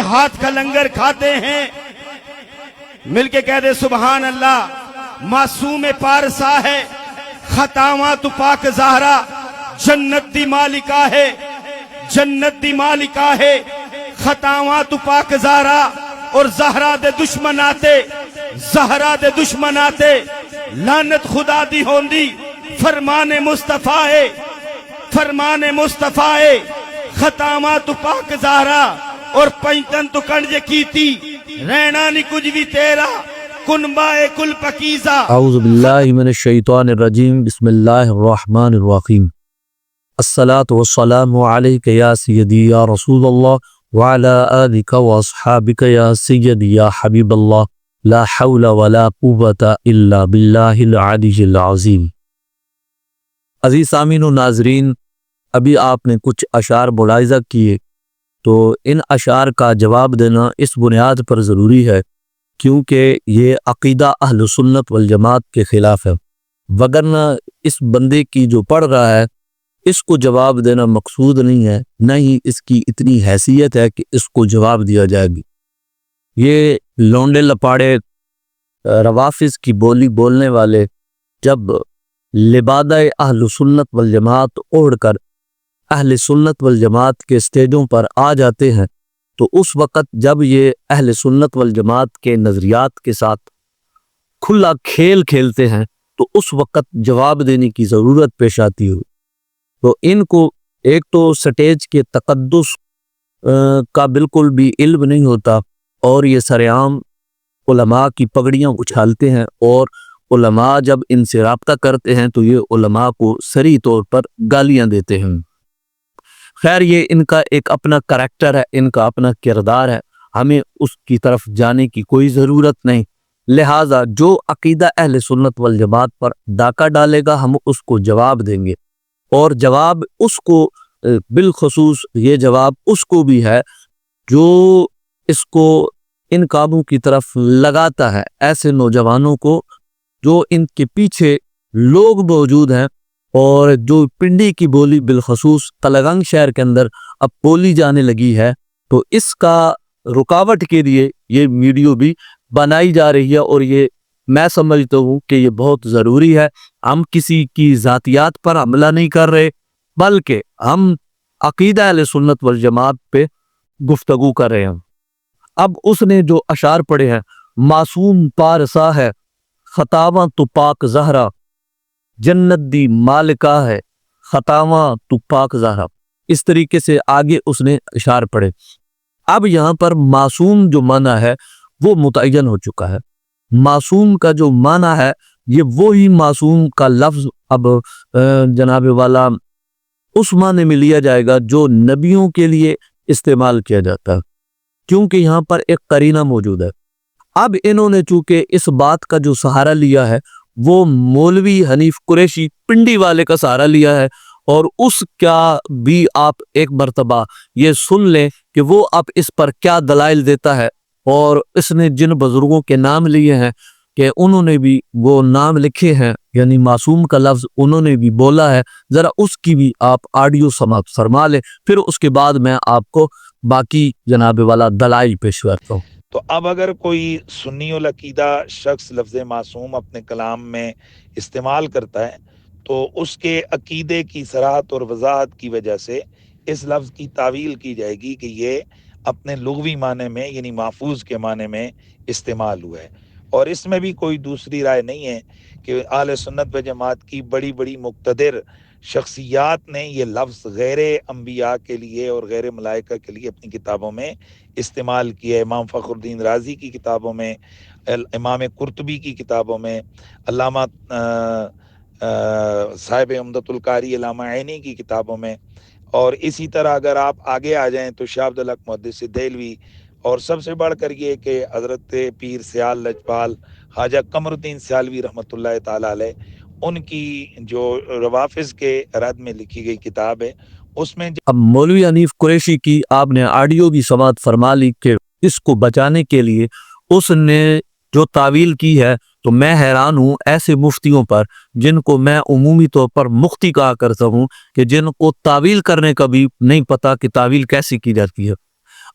ہاتھ کا لنگر کھاتے ہیں. مل کے کہہ دے سبحان اللہ. معصوم پارسا ہے خطاواں تو پاک زہرا, جنت دی مالکہ ہے, جنت دی مالکہ ہے, خطاواں تو پاک زہرا. اور زہرا دے دشمن آتے, زہرا دے دشمن آتے, لعنت خدا دی ہوندی. فرمان مصطفیٰ ہے, فرمان مصطفیٰ ہے, خطاواں تو پاک زہرا. اور پینتن تو کنج کیتی, رہنا نہیں کچھ بھی تیرا, کنبائے کل پکیزہ. اعوذ باللہ من الشیطان الرجیم. بسم اللہ الرحمن الرحیم. الصلاة والسلام علیک یا سیدی یا رسول اللہ وعلی آلک واصحابک یا سیدی یا حبیب اللہ. لا حول ولا قوة الا باللہ العلی العظیم. عزیز سامعین و ناظرین، ابھی آپ نے کچھ اشعار ملاحظہ کیے، تو ان اشعار کا جواب دینا اس بنیاد پر ضروری ہے کیونکہ یہ عقیدہ اہل سنت والجماعت کے خلاف ہے، وگرنہ اس بندے کی جو پڑھ رہا ہے اس کو جواب دینا مقصود نہیں ہے، نہ ہی اس کی اتنی حیثیت ہے کہ اس کو جواب دیا جائے گی۔ یہ لونڈے لپاڑے روافظ کی بولی بولنے والے جب لبادہ اہل سنت والجماعت اوڑھ کر اہل سنت والجماعت کے سٹیجوں پر آ جاتے ہیں، تو اس وقت جب یہ اہل سنت والجماعت کے نظریات کے ساتھ کھلا کھیل کھیلتے ہیں تو اس وقت جواب دینے کی ضرورت پیش آتی ہے۔ تو ان کو ایک تو سٹیج کے تقدس کا بالکل بھی علم نہیں ہوتا، اور یہ سرعام علماء کی پگڑیاں اچھالتے ہیں، اور علماء جب ان سے رابطہ کرتے ہیں تو یہ علماء کو صریح طور پر گالیاں دیتے ہیں۔ خیر، یہ ان کا ایک اپنا کریکٹر ہے، ان کا اپنا کردار ہے، ہمیں اس کی طرف جانے کی کوئی ضرورت نہیں۔ لہٰذا جو عقیدہ اہل سنت والجماعت پر ڈاکہ ڈالے گا ہم اس کو جواب دیں گے، اور جواب اس کو بالخصوص یہ جواب اس کو بھی ہے جو اس کو ان کاموں کی طرف لگاتا ہے، ایسے نوجوانوں کو جو ان کے پیچھے لوگ موجود ہیں، اور جو پنڈی کی بولی بالخصوص قلقنگ شہر کے اندر اب بولی جانے لگی ہے، تو اس کا رکاوٹ کے لیے یہ ویڈیو بھی بنائی جا رہی ہے، اور یہ میں سمجھتا ہوں کہ یہ بہت ضروری ہے۔ ہم کسی کی ذاتیات پر حملہ نہیں کر رہے، بلکہ ہم عقیدہ اہل سنت والجماعت پہ گفتگو کر رہے ہیں۔ اب اس نے جو اشعار پڑھے ہیں، معصوم پارسا ہے خطاواں تو پاک زہرا، جنت دی مالکہ ہے خطاواں تو پاک زہرا، اس طریقے سے آگے اس نے اشعار پڑھے۔ اب یہاں پر معصوم جو معنی ہے وہ متعین ہو چکا ہے۔ معصوم کا جو معنی ہے یہ وہی معصوم کا لفظ اب جناب والا اس معنی میں لیا جائے گا جو نبیوں کے لیے استعمال کیا جاتا ہے، کیونکہ یہاں پر ایک قرینہ موجود ہے۔ اب انہوں نے چونکہ اس بات کا جو سہارا لیا ہے وہ مولوی حنیف قریشی پنڈی والے کا سہارا لیا ہے، اور اس کا بھی آپ ایک مرتبہ یہ سن لیں کہ وہ اب اس پر کیا دلائل دیتا ہے، اور اس نے جن بزرگوں کے نام لیے ہیں کہ انہوں نے بھی وہ نام لکھے ہیں، یعنی معصوم کا لفظ انہوں نے بھی بولا ہے، ذرا اس کی بھی آپ آڈیو سماعت فرما لیں، پھر اس کے بعد میں آپ کو باقی جناب والا دلائل پیش کرتا ہوں۔ تو اب اگر کوئی سنی العقیدہ شخص لفظ معصوم اپنے کلام میں استعمال کرتا ہے تو اس کے عقیدے کی صراحت اور وضاحت کی وجہ سے اس لفظ کی تعویل کی جائے گی کہ یہ اپنے لغوی معنی میں یعنی محفوظ کے معنی میں استعمال ہوا ہے، اور اس میں بھی کوئی دوسری رائے نہیں ہے کہ اہل سنت و جماعت کی بڑی بڑی مقتدر شخصیات نے یہ لفظ غیر انبیاء کے لیے اور غیر ملائکہ کے لیے اپنی کتابوں میں استعمال کیا ہے۔ امام فخر الدین رازی کی کتابوں میں، امام قرطبی کی کتابوں میں، علامہ صاحب عمدۃ القاری علامہ عینی کی کتابوں میں، اور اسی طرح اگر آپ آگے آ جائیں تو شاہ عبدالحق محدث دہلوی، اور سب سے بڑھ کر یہ کہ حضرت پیر سیال لجپال خواجہ قمر الدین سیالوی رحمۃ اللہ تعالی علیہ، ان کی جو روافظ کے رد میں لکھی گئی کتاب ہے اس میں اب مولوی حنیف قریشی کی آپ نے آڈیو بھی سماعت فرما لی کہ اس کو بچانے کے لیے اس نے جو تعویل کی ہے، تو میں حیران ہوں ایسے مفتیوں پر جن کو میں عمومی طور پر مفتی کہا کرتا ہوں، کہ جن کو تعویل کرنے کا بھی نہیں پتا کہ تعویل کیسی کی جاتی ہے۔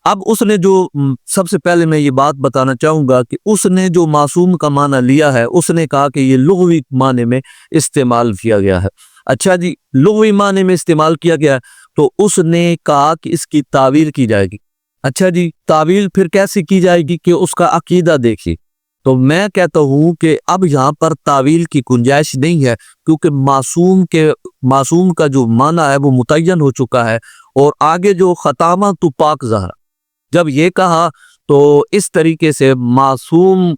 اب اس نے جو سب سے پہلے میں یہ بات بتانا چاہوں گا کہ اس نے جو معصوم کا معنی لیا ہے، اس نے کہا کہ یہ لغوی معنی میں استعمال کیا گیا ہے۔ اچھا جی، لغوی معنی میں استعمال کیا گیا ہے تو اس نے کہا کہ اس کی تعویل کی جائے گی۔ اچھا جی، تعویل پھر کیسے کی جائے گی کہ اس کا عقیدہ دیکھیے۔ تو میں کہتا ہوں کہ اب یہاں پر تعویل کی گنجائش نہیں ہے، کیونکہ معصوم کا جو معنی ہے وہ متعین ہو چکا ہے، اور آگے جو ختامہ تو پاک ظاہر، جب یہ کہا تو اس طریقے سے معصوم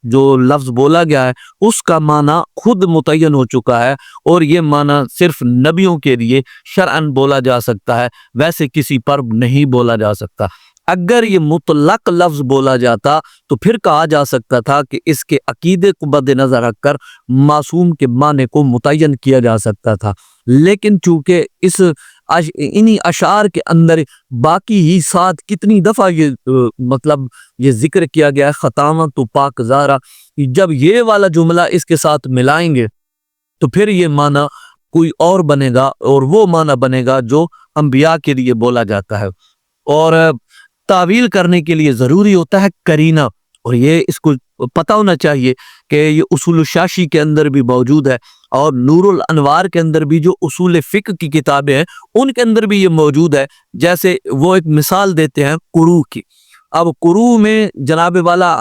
جو لفظ بولا گیا ہے اس کا معنی خود متعین ہو چکا ہے، اور یہ معنی صرف نبیوں کے لیے شرعاً بولا جا سکتا ہے، ویسے کسی پر نہیں بولا جا سکتا۔ اگر یہ مطلق لفظ بولا جاتا تو پھر کہا جا سکتا تھا کہ اس کے عقیدے کو مد نظر رکھ کر معصوم کے معنی کو متعین کیا جا سکتا تھا، لیکن چونکہ انہی اشعار کے اندر باقی ہی ساتھ کتنی دفعہ یہ ذکر کیا گیا ہے ختامہ تو پاک ظاہرہ، جب یہ والا جملہ اس کے ساتھ ملائیں گے تو پھر یہ معنی کوئی اور بنے گا، اور وہ معنی بنے گا جو انبیاء کے لیے بولا جاتا ہے۔ اور تعویل کرنے کے لیے ضروری ہوتا ہے قرینہ، اور یہ اس کو پتہ ہونا چاہیے کہ یہ اصول الشاشی کے اندر بھی موجود ہے، اور نور الانوار کے اندر بھی جو اصول فقہ کی کتابیں ہیں ان کے اندر بھی یہ موجود ہے۔ جیسے وہ ایک مثال دیتے ہیں قروء کی۔ اب قروء میں جناب والا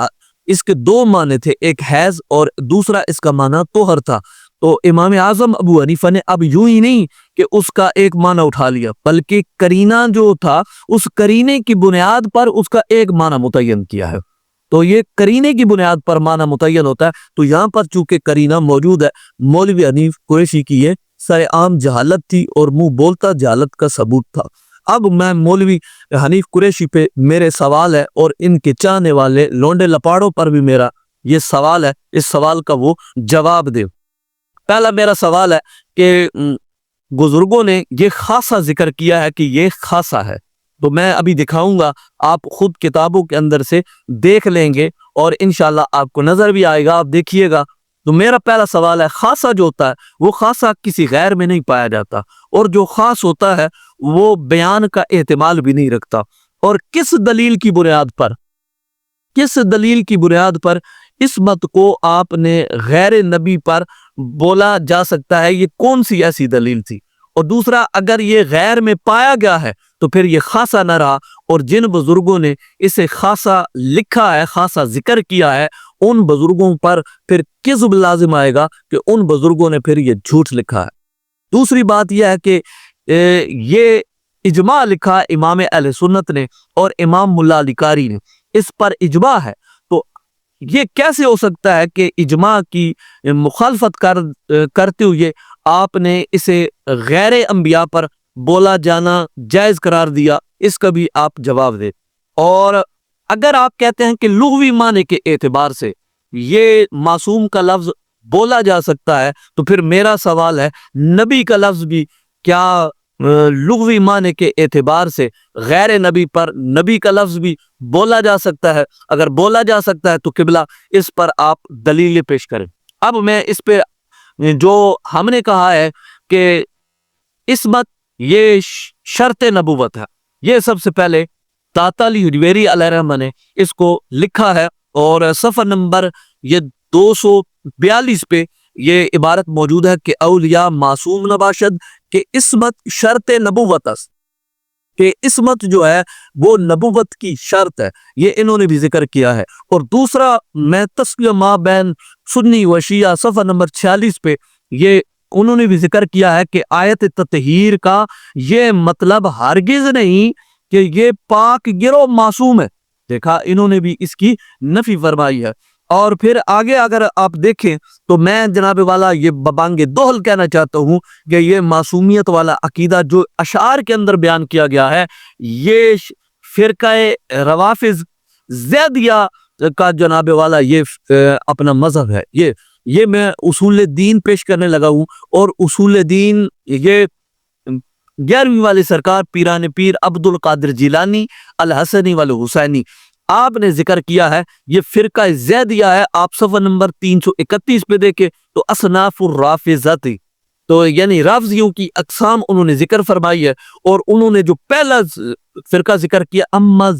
اس کے دو معنی تھے، ایک حیض اور دوسرا اس کا معنی طہر تھا۔ تو امام اعظم ابو حنیفہ نے اب یوں ہی نہیں کہ اس کا ایک معنی اٹھا لیا، بلکہ قرینہ جو تھا اس قرینے کی بنیاد پر اس کا ایک معنی متعین کیا ہے۔ تو یہ قرینے کی بنیاد پر معنی متعین ہوتا ہے، تو یہاں پر چونکہ قرینہ موجود ہے، مولوی حنیف قریشی کی یہ سر عام جہالت تھی اور منہ بولتا جہالت کا ثبوت تھا۔ اب میں مولوی حنیف قریشی پہ میرے سوال ہے، اور ان کے چاہنے والے لونڈے لپاڑوں پر بھی میرا یہ سوال ہے، اس سوال کا وہ جواب دے۔ پہلا میرا سوال ہے کہ بزرگوں نے یہ خاصہ ذکر کیا ہے کہ یہ خاصہ ہے، تو میں ابھی دکھاؤں گا، آپ خود کتابوں کے اندر سے دیکھ لیں گے اور انشاءاللہ آپ کو نظر بھی آئے گا، آپ دیکھیے گا۔ تو میرا پہلا سوال ہے، خاصہ جو ہوتا ہے وہ خاصہ کسی غیر میں نہیں پایا جاتا، اور جو خاص ہوتا ہے وہ بیان کا احتمال بھی نہیں رکھتا۔ اور کس دلیل کی بنیاد پر عصمت کو آپ نے غیر نبی پر بولا جا سکتا ہے؟ یہ کون سی ایسی دلیل تھی؟ اور دوسرا، اگر یہ غیر میں پایا گیا ہے تو پھر یہ خاصہ نہ رہا، اور جن بزرگوں نے اسے خاصہ لکھا ہے، خاصہ ذکر کیا ہے، ان بزرگوں پر پھر کذب لازم آئے گا کہ ان بزرگوں نے پھر یہ جھوٹ لکھا ہے۔ دوسری بات یہ ہے کہ یہ اجماع لکھا امام اہل سنت نے اور امام ملا علی قاری نے، اس پر اجماع ہے، تو یہ کیسے ہو سکتا ہے کہ اجماع کی مخالفت کرتے ہوئے آپ نے اسے غیر انبیاء پر بولا جانا جائز قرار دیا؟ اس کا بھی آپ جواب دیں۔ اور اگر آپ کہتے ہیں کہ لغوی معنی کے اعتبار سے یہ معصوم کا لفظ بولا جا سکتا ہے، تو پھر میرا سوال ہے، نبی کا لفظ بھی کیا لغوی معنی کے اعتبار سے غیر نبی پر نبی کا لفظ بھی بولا جا سکتا ہے؟ اگر بولا جا سکتا ہے تو قبلہ اس پر آپ دلیل پیش کریں۔ اب میں اس پہ جو ہم نے کہا ہے کہ عصمت یہ شرط نبوت ہے، یہ سب سے پہلے داتا علی حجویری علیہ رحمہ نے اس کو لکھا ہے، اور صفحہ نمبر یہ 242 پہ یہ عبارت موجود ہے کہ اولیاء معصوم نباشد کہ عصمت شرط نبوت است، کہ عصمت جو ہے وہ نبوت کی شرط ہے، یہ انہوں نے بھی ذکر کیا ہے۔ اور دوسرا، میں تسلیہ ما بین سنی و شیعہ صفحہ نمبر 46 پہ یہ انہوں نے بھی ذکر کیا ہے کہ آیت تطہیر کا یہ مطلب ہرگز نہیں کہ یہ پاک گرو معصوم ہے۔ دیکھا، انہوں نے بھی اس کی نفی فرمائی ہے۔ اور پھر آگے اگر آپ دیکھیں تو میں جناب والا یہ ببانگ دوہل کہنا چاہتا ہوں کہ یہ معصومیت والا عقیدہ جو اشعار کے اندر بیان کیا گیا ہے، یہ فرقہ روافض زیدیہ کا جناب والا یہ اپنا مذہب ہے۔ یہ میں اصول دین پیش کرنے لگا ہوں، اور اصول دین یہ 11ویں والے سرکار پیران پیر عبد القادر جیلانی الحسنی والحسینی آپ نے ذکر کیا ہے، یہ فرقہ زیدیہ ہے۔ آپ صفحہ نمبر 331 پہ دیکھیں تو اصناف الرافضہ، تو یعنی رافضیوں کی اقسام انہوں نے ذکر فرمائی ہے، اور انہوں نے جو پہلا فرقہ ذکر کیا اما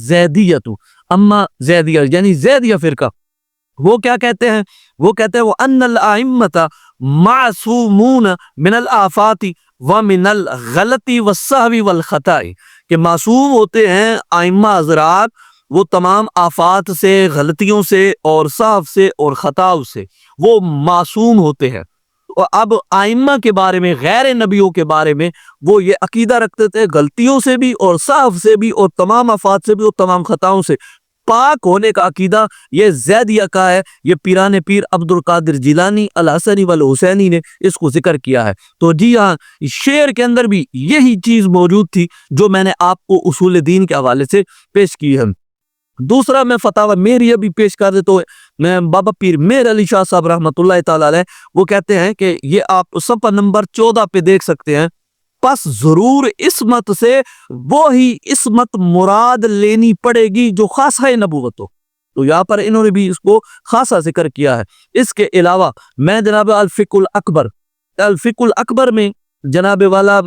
زیدیہ یعنی زیدیہ فرقہ، وہ کیا کہتے ہیں؟ وہ کہتے ہیں وہ ان الائمۃ معصومون من الآفات ومن الغلط والسہو والخطا، کہ معصوم ہوتے ہیں ائمہ حضرات، وہ تمام آفات سے، غلطیوں سے اور سہو سے اور خطاؤں سے وہ معصوم ہوتے ہیں۔ اور اب ائمہ کے بارے میں، غیر نبیوں کے بارے میں وہ یہ عقیدہ رکھتے تھے غلطیوں سے بھی اور سہو سے بھی اور تمام آفات سے بھی اور تمام خطاؤں سے پاک ہونے کا عقیدہ یہ زیدیہ کا ہے۔ یہ پیران پیر عبد القادر جیلانی الحسنی والحسینی نے اس کو ذکر کیا ہے۔ تو جی ہاں، شعر کے اندر بھی یہی چیز موجود تھی جو میں نے آپ کو اصول دین کے حوالے سے پیش کی ہے۔ دوسرا میں فتاوی میریہ بھی پیش کر دیتا ہوں، میں بابا پیر مہر علی شاہ صاحب رحمۃ اللہ تعالی علیہ، وہ کہتے ہیں کہ یہ آپ صفحہ نمبر 14 پہ دیکھ سکتے ہیں، پس ضرور عصمت سے وہی عصمت مراد لینی پڑے گی جو خاصہ نبوت ہو۔ تو یہاں پر انہوں نے بھی اس کو خاصہ ذکر کیا ہے۔ اس کے علاوہ میں جناب الفقہ الاکبر میں جناب والا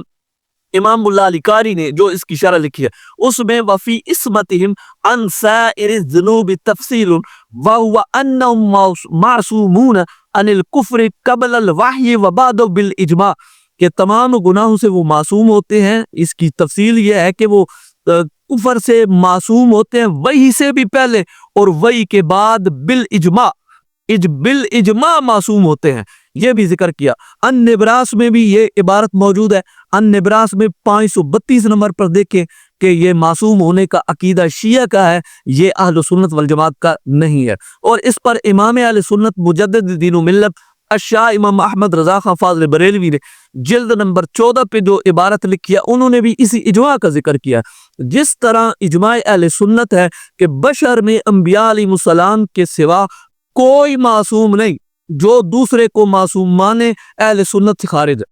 امام اللہ علی قاری نے جو اس کی شرح لکھی ہے، اس میں وفی عصمتہم عن سائر الذنوب تفصیل وهو انہم معصومون عن الکفر قبل الوحی وبعد بالاجماع، کہ تمام گناہوں سے وہ معصوم ہوتے ہیں۔ اس کی تفصیل یہ ہے کہ وہ کفر سے معصوم ہوتے ہیں، وحی سے بھی پہلے اور وحی کے بعد بالاجماع معصوم ہوتے ہیں، یہ بھی ذکر کیا۔ ان نبراس میں بھی یہ عبارت موجود ہے، ان نبراس میں 532 نمبر پر دیکھیں کہ یہ معصوم ہونے کا عقیدہ شیعہ کا ہے، یہ اہل سنت والجماعت کا نہیں ہے۔ اور اس پر امام اہل سنت مجدد دین و ملت الشاہ امام احمد رضا خان فاضل بریلوی نے جلد نمبر 14 پہ جو عبارت لکھی ہے، انہوں نے بھی اسی اجماع کا ذکر کیا۔ جس طرح اجماع اہل سنت ہے کہ بشر میں انبیاء علیہ السلام کے سوا کوئی معصوم نہیں، جو دوسرے کو معصوم مانے اہل سنت سے خارج ہے،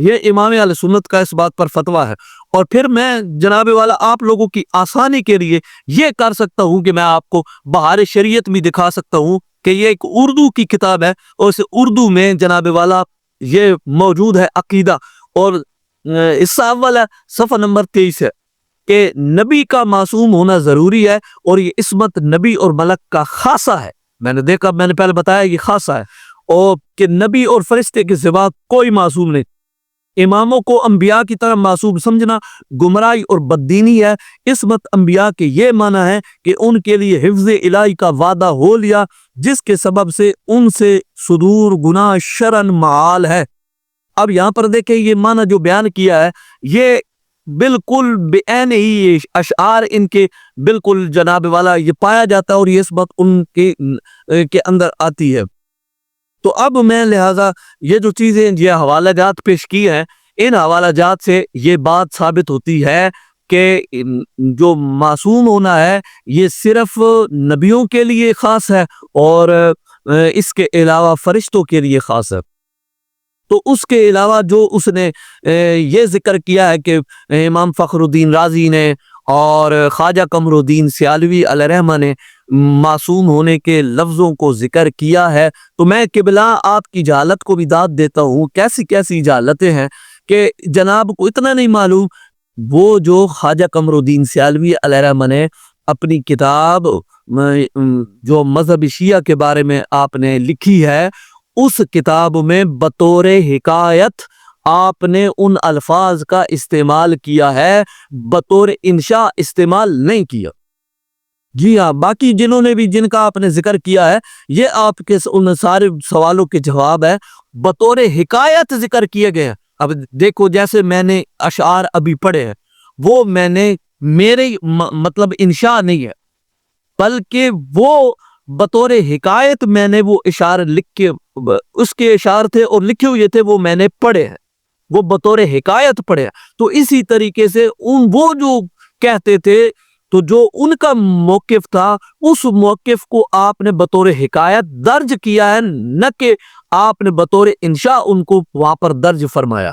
یہ امام اہل سنت کا اس بات پر فتویٰ ہے۔ اور پھر میں جناب والا آپ لوگوں کی آسانی کے لیے یہ کر سکتا ہوں کہ میں آپ کو بہار شریعت بھی دکھا سکتا ہوں کہ یہ ایک اردو کی کتاب ہے، اور اس اردو میں جناب والا یہ موجود ہے عقیدہ، اور اس والا صفحہ نمبر 23 ہے کہ نبی کا معصوم ہونا ضروری ہے، اور یہ عصمت نبی اور ملک کا خاصہ ہے۔ میں نے دیکھا، میں نے پہلے بتایا یہ خاصہ ہے، اور کہ نبی اور فرشتے کے سوا کوئی معصوم نہیں۔ اماموں کو انبیاء کی طرح معصوم سمجھنا گمراہی اور بددینی ہے۔ عصمت انبیاء کے یہ معنی ہے کہ ان کے لیے حفظ الہی کا وعدہ ہو لیا، جس کے سبب سے ان سے صدور گناہ شرعاً معال ہے۔ اب یہاں پر دیکھیں یہ معنی جو بیان کیا ہے، یہ بالکل بعین ہی اشعار ان کے بالکل جناب والا یہ پایا جاتا ہے، اور یہ عصمت ان کے اندر آتی ہے۔ تو اب میں لہٰذا یہ جو چیزیں یہ حوالہ جات پیش کی ہیں، ان حوالہ جات سے یہ بات ثابت ہوتی ہے کہ جو معصوم ہونا ہے یہ صرف نبیوں کے لیے خاص ہے، اور اس کے علاوہ فرشتوں کے لیے خاص ہے۔ تو اس کے علاوہ جو اس نے یہ ذکر کیا ہے کہ امام فخر الدین رازی نے اور خواجہ قمر الدین سیالوی علیہ رحمہ نے معصوم ہونے کے لفظوں کو ذکر کیا ہے، تو میں قبلہ آپ کی جہالت کو بھی داد دیتا ہوں۔ کیسی کیسی جہالتیں ہیں کہ جناب کو اتنا نہیں معلوم، وہ جو خواجہ قمر الدین سیالوی علیہ رحمہ نے اپنی کتاب جو مذہب شیعہ کے بارے میں آپ نے لکھی ہے، اس کتاب میں بطور حکایت آپ نے ان الفاظ کا استعمال کیا ہے، بطور انشاء استعمال نہیں کیا۔ جی ہاں، باقی جنہوں نے بھی جن کا آپ نے ذکر کیا ہے، یہ آپ کے ان سارے سوالوں کے جواب ہے، بطور حکایت ذکر کیے گئے ہیں۔ اب دیکھو جیسے میں نے اشعار ابھی پڑھے ہیں، وہ میں نے میرے مطلب انشاء نہیں ہے، بلکہ وہ بطور حکایت میں نے وہ اشعار لکھ کے، اس کے اشعار تھے اور لکھے ہوئے تھے، وہ میں نے پڑھے ہیں، وہ بطور حکایت پڑھے ہیں۔ تو اسی طریقے سے وہ جو کہتے تھے، تو جو ان کا موقف تھا، اس موقف کو آپ نے بطور حکایت درج کیا ہے، نہ کہ آپ نے بطور انشاء ان کو وہاں پر درج فرمایا۔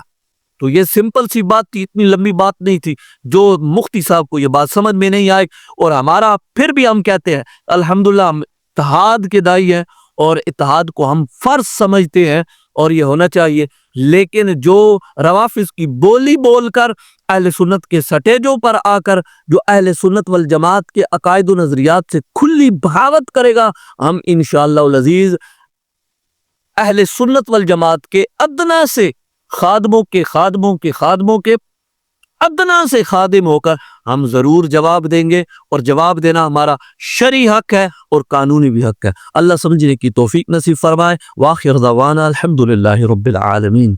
تو یہ سمپل سی بات تھی، اتنی لمبی بات نہیں تھی، جو مفتی صاحب کو یہ بات سمجھ میں نہیں آئی۔ اور ہمارا پھر بھی ہم کہتے ہیں الحمدللہ ہم اتحاد کے دائی ہیں، اور اتحاد کو ہم فرض سمجھتے ہیں، اور یہ ہونا چاہیے۔ لیکن جو روافظ کی بولی بول کر اہل سنت کے سٹیجوں پر آ کر جو اہل سنت والجماعت کے عقائد و نظریات سے کھلی بغاوت کرے گا، ہم انشاءاللہ العزیز اہل سنت والجماعت کے ادنا سے خادموں کے ادنا سے خادم ہو کر ہم ضرور جواب دیں گے، اور جواب دینا ہمارا شرعی حق ہے اور قانونی بھی حق ہے۔ اللہ سمجھنے کی توفیق نصیب فرمائے۔ وآخر دعوانا الحمدللہ رب العالمین۔